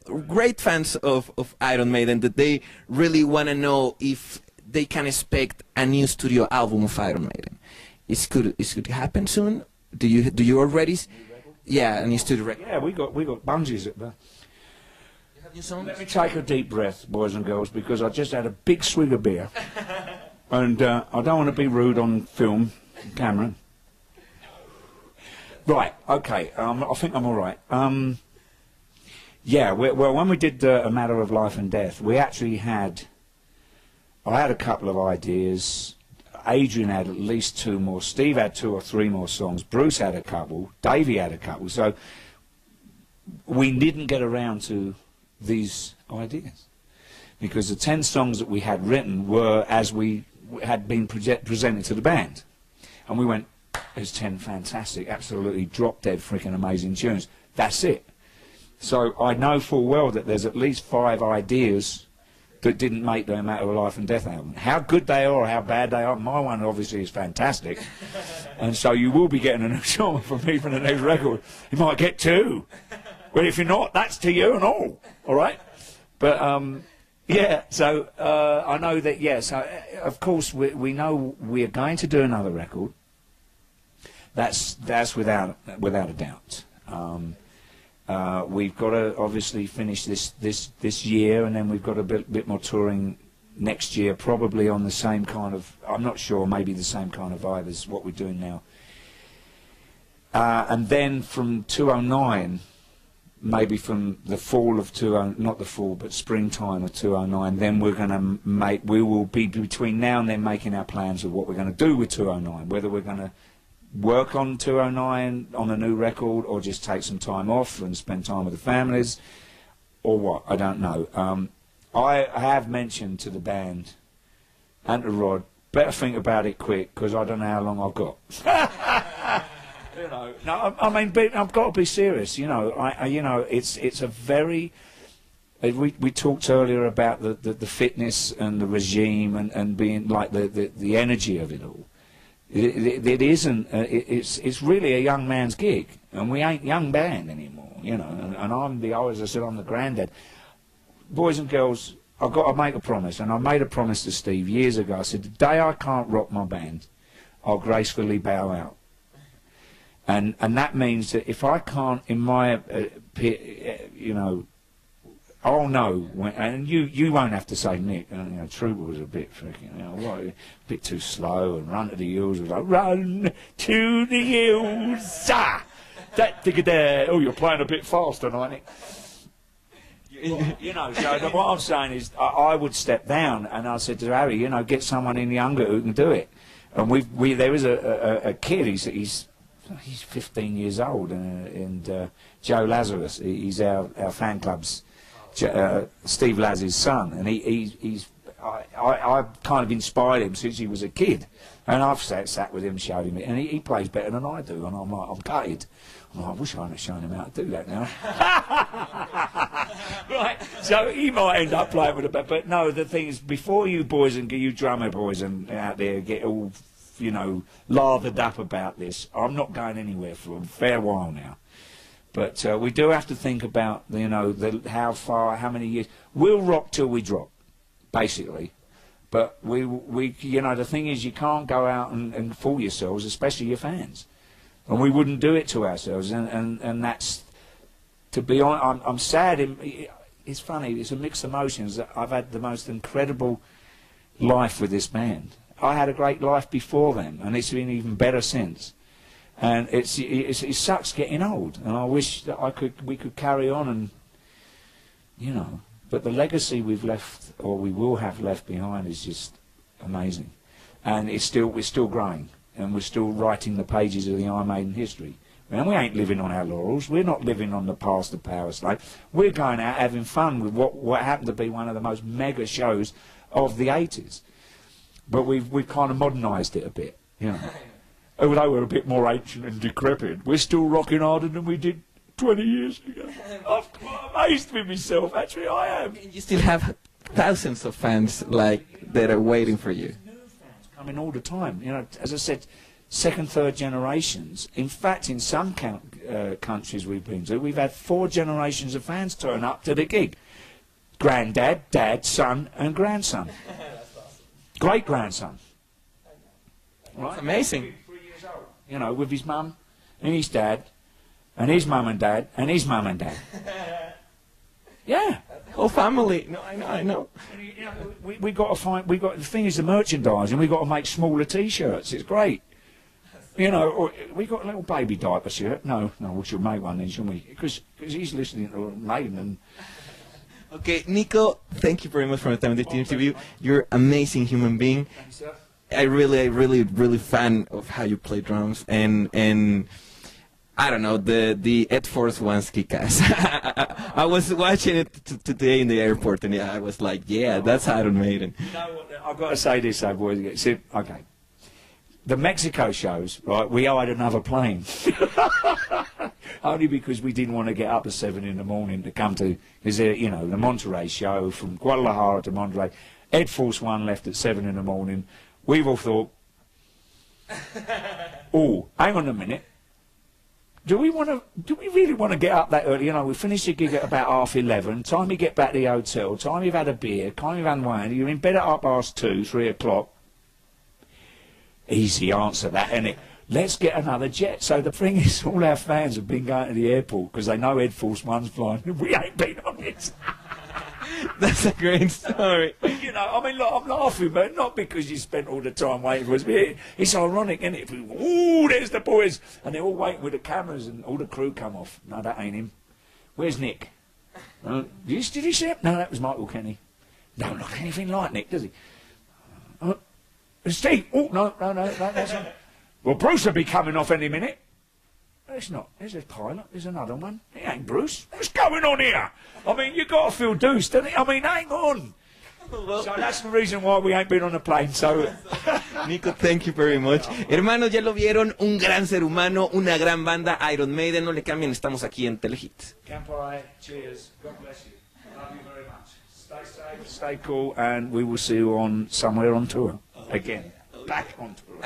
great fans of Iron Maiden that they really want to know if they can expect a new studio album of Iron Maiden. It could happen soon. Do you already? Yeah, a new studio record. Yeah, we got bungees at the. You have new songs? Let me take a deep breath, boys and girls, because I just had a big swig of beer, and I don't want to be rude on film, camera. Right. Okay. I think I'm all right. Yeah. Well, when we did A Matter of Life and Death, we actually had. I had a couple of ideas. Adrian had at least 2 more. Steve had 2 or 3 more songs. Bruce had a couple. Davey had a couple. So we didn't get around to these ideas because the 10 songs that we had written were as we had been presented to the band, and we went, "There's 10 fantastic, absolutely drop-dead freaking amazing tunes. That's it." So I know full well that there's at least 5 ideas that didn't make the Matter of Life and Death album. How good they are or how bad they are, my one obviously is fantastic. And so you will be getting a new song from me for the next record. You might get 2. But if you're not, that's to you and all right? But, yeah, so I know that, yes, of course we know we're going to do another record. That's without a doubt. We've got to obviously finish this year, and then we've got a bit more touring next year, probably on the same kind of, I'm not sure, maybe the same kind of vibe as what we're doing now. And then from 2009, maybe from the fall of not the fall, but springtime of 2009, then we're going to we will be between now and then making our plans of what we're going to do with 2009, whether we're going to work on 2009 on a new record or just take some time off and spend time with the families or what, I don't know. I have mentioned to the band and to Rod, better think about it quick because I don't know how long I've got. You know, no, I mean, I've got to be serious. You know, you know, it's a very. We talked earlier about the fitness and the regime and being like the energy of it all. It isn't. It's really a young man's gig, and we ain't young band anymore. You know, and I'm as I said, I'm the granddad. Boys and girls, I've got to make a promise, and I made a promise to Steve years ago. I said, the day I can't rock my band, I'll gracefully bow out. And that means that if I can't, in my, you know, I'll know when, and you won't have to say, Nick, you know, Trooper was a bit freaking, you know, what, a bit too slow, and Run to the Hills was like, run to the hills, ah! Oh, you're playing a bit fast tonight, Nick. You know, so what I'm saying is I would step down, and I said to Harry, you know, get someone in younger who can do it. And there is a kid, he's 15 years old, and Joe Lazarus, he's our fan club's, Steve Laz's son, and I've kind of inspired him since he was a kid, and I've sat with him, showed him it, and he plays better than I do, and I'm like, I'm gutted. I wish I hadn't shown him how to do that now. Right, so he might end up playing with it, but no, the thing is, before you boys and you drummer boys and out there get all, you know, lathered up about this, I'm not going anywhere for a fair while now. But we do have to think about, you know, how far, how many years. We'll rock till we drop, basically. But we you know, the thing is, you can't go out and fool yourselves, especially your fans. And we wouldn't do it to ourselves, and that's, to be honest, I'm sad. It's funny, it's a mixed emotions. I've had the most incredible life with this band. I had a great life before them, and it's been even better since. And it sucks getting old, and I wish that we could carry on, and, you know, but the legacy we've left, or we will have left behind, is just amazing. And we're still growing. And we're still writing the pages of the Iron Maiden history. And we ain't living on our laurels. We're not living on the past of Power Slave. We're going out having fun with what happened to be one of the most mega shows of the 80s. But we've kind of modernised it a bit, you know. Although we're a bit more ancient and decrepit, we're still rocking harder than we did 20 years ago. I'm amazed with myself. Actually, I am. You still have thousands of fans like that are waiting for you. Coming all the time, you know. As I said, second, third generations. In fact, in some countries we've been to, we've had 4 generations of fans turn up to the gig. Granddad, dad, son and grandson. That's awesome. Great-grandson. Right? That's amazing. 3 years old. You know, with his mum and his dad and his mum and dad and his mum and dad. Yeah. The whole family. No, I know. And, you know, we got to find. We got the thing is the merchandising. We got to make smaller T-shirts. It's great. You know, or we got a little baby diaper shirt. No, we should make one then, shouldn't we? Because he's listening to Maiden and. Okay, Nico, thank you very much for the time in this interview. You're an amazing human being. Thanks, sir. I really fan of how you play drums, and I don't know, the Ed Force one's kick-ass. I was watching it today in the airport, and I was like, yeah, that's Iron Maiden. You know what, I've got to say this, though, boys. See, okay. The Mexico shows, right, we hired another plane. Only because we didn't want to get up at 7 in the morning to come to, you know, the Monterey show from Guadalajara to Monterey. Ed Force One left at 7 in the morning. We've all thought, oh, hang on a minute. Do we really want to get up that early? You know, we finish the gig at about 11:30. Time you get back to the hotel, time you've had a beer, time you've unwound, you're in bed at 2:30, 3 o'clock. Easy answer that, isn't it? Let's get another jet. So the thing is, all our fans have been going to the airport because they know Ed Force One's flying. We ain't been on it. That's a great story. You know, I mean, look, I'm laughing, but not because you spent all the time waiting for us. It's ironic, isn't it? Ooh, there's the boys. And they're all waiting with the cameras and all the crew come off. No, that ain't him. Where's Nick? Did you see him? No, that was Michael Kenny. Don't look anything like Nick, does he? Steve. Oh, no, that's not. Well, Bruce will be coming off any minute. It's not. There's a pilot. There's another one. It ain't Bruce. What's going on here? I mean, you got to feel deuced, don't you? I mean, hang on. Well, So that's the reason why we ain't been on a plane. So, Nico, thank you very much. Hermanos, ya lo vieron, un gran ser humano, una gran banda, Iron Maiden, no le cambien, estamos aquí en Telehit. Kampai, cheers. God bless you. Love you very much. Stay safe, stay cool, and we will see you on somewhere on tour again. Back on tour.